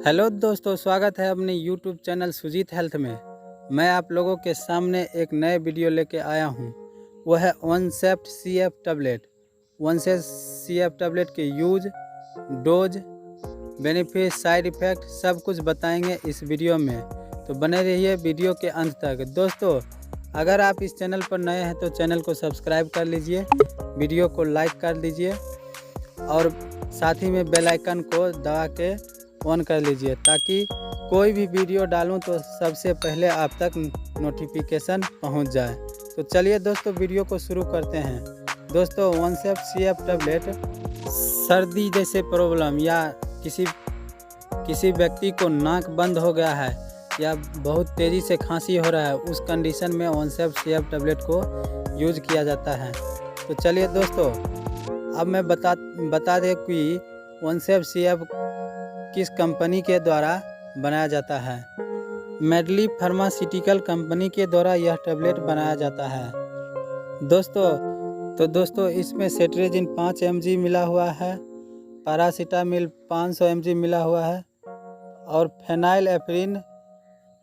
Hello दोस्तों, स्वागत है अपने यूट्यूब चैनल सुजीत हेल्थ में। मैं आप लोगों के सामने एक नए वीडियो लेके आया हूं। वो है OneSafe CF tablet. OneSafe CF tablet के use, dose, benefit, side effect सब कुछ बताएंगे इस वीडियो में, तो बने रहिए वीडियो के अंत तक। दोस्तों, अगर आप इस चैनल पर नए हैं तो चैनल को सब्सक्राइब कर लीजिए, वीडियो को लाइक कर लीजिए और साथ ही में बेल आइकन को दबा के ऑन कर लीजिए, ताकि कोई भी वीडियो डालूं तो सबसे पहले आप तक नोटिफिकेशन पहुंच जाए। तो चलिए दोस्तों, वीडियो को शुरू करते हैं। दोस्तों, OneSafe CF टैबलेट सर्दी जैसे प्रॉब्लम या किसी व्यक्ति को नाक बंद हो गया है या बहुत तेज़ी से खांसी हो रहा है, उस कंडीशन में OneSafe CF टैबलेट को यूज किया जाता है। तो चलिए दोस्तों, अब मैं बता दें कि OneSafe CF किस कंपनी के द्वारा बनाया जाता है। मेडली फार्मास्यूटिकल कंपनी के द्वारा यह टैबलेट बनाया जाता है। दोस्तों इसमें सेट्रेजिन 5 mg मिला हुआ है, पैरासीटामोल 500 mg मिला हुआ है और फेनाइलएफ्रिन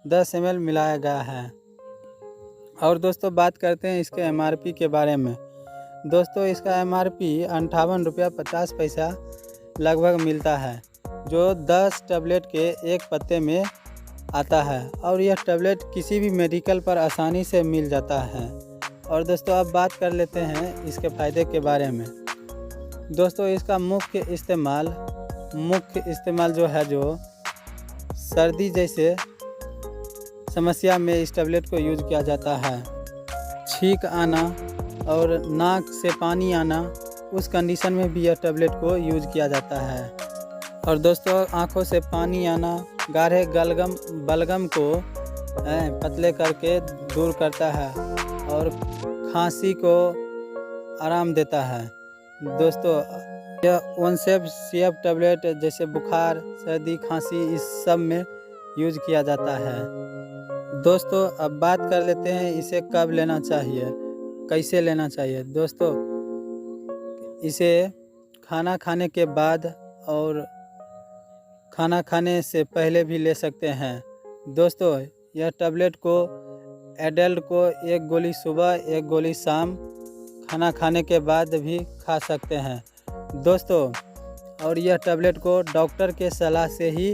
10 ml मिलाया गया है। और दोस्तों, बात करते हैं इसके MRP के बारे में। दोस्तों, इसका MRP 58 रुपया 50 पैसा लगभग मिलता है, जो 10 टैबलेट के एक पत्ते में आता है और यह टैबलेट किसी भी मेडिकल पर आसानी से मिल जाता है। और दोस्तों, अब बात कर लेते हैं इसके फ़ायदे के बारे में। दोस्तों, इसका मुख्य इस्तेमाल जो सर्दी जैसे समस्या में इस टैबलेट को यूज किया जाता है। छींक आना और नाक से पानी आना, उस कंडीशन में भी यह टैबलेट को यूज किया जाता है। और दोस्तों, आँखों से पानी आना, गाढ़े बलगम को पतले करके दूर करता है और खांसी को आराम देता है। दोस्तों, यह OneSafe CF टैबलेट जैसे बुखार, सर्दी, खांसी, इस सब में यूज किया जाता है। दोस्तों, अब बात कर लेते हैं इसे कब लेना चाहिए, कैसे लेना चाहिए। दोस्तों, इसे खाना खाने के बाद और खाना खाने से पहले भी ले सकते हैं। दोस्तों, यह टैबलेट को एडल्ट को 1 गोली सुबह 1 गोली शाम खाना खाने के बाद भी खा सकते हैं। दोस्तों, और यह टैबलेट को डॉक्टर के सलाह से ही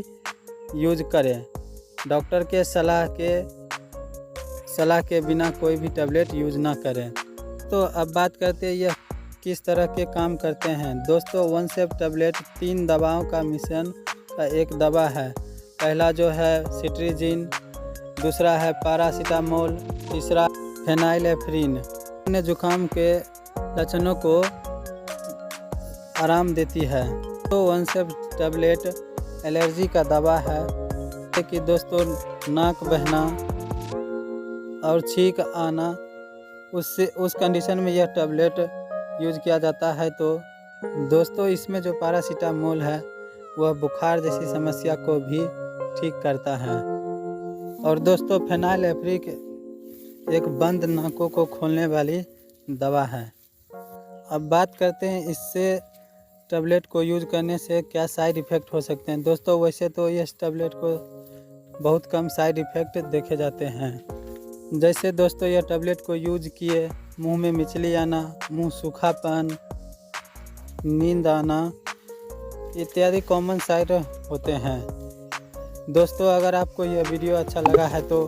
यूज करें। डॉक्टर के सलाह के बिना कोई भी टैबलेट यूज ना करें। तो अब बात करते हैं यह किस तरह के काम करते हैं। दोस्तों, OneSafe टैबलेट 3 दवाओं का मिश्रण का एक दवा है। पहला जो है सेट्रेजिन, दूसरा है पैरासीटामोल, तीसरा फेनाइलएफ्रिन। अन्य जुकाम के लक्षणों को आराम देती है। तो OneSafe टैबलेट एलर्जी का दवा है कि दोस्तों, नाक बहना और छींक आना, उस कंडीशन में यह टैबलेट यूज किया जाता है। तो दोस्तों, इसमें जो पैरासीटामोल है वह बुखार जैसी समस्या को भी ठीक करता है। और दोस्तों, फेनाइलएफ्रिन एक बंद नाकों को खोलने वाली दवा है। अब बात करते हैं इससे टैबलेट को यूज करने से क्या साइड इफ़ेक्ट हो सकते हैं। दोस्तों, वैसे तो इस टैबलेट को बहुत कम साइड इफ़ेक्ट देखे जाते हैं। जैसे दोस्तों, यह टैबलेट को यूज किए मुंह में मिचली आना, मुंह सूखापन, नींद आना इत्यादि कॉमन साइड होते हैं। दोस्तों, अगर आपको यह वीडियो अच्छा लगा है तो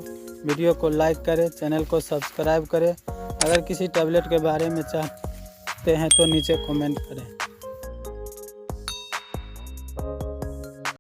वीडियो को लाइक करें, चैनल को सब्सक्राइब करें। अगर किसी टैबलेट के बारे में चाहते हैं तो नीचे कमेंट करें।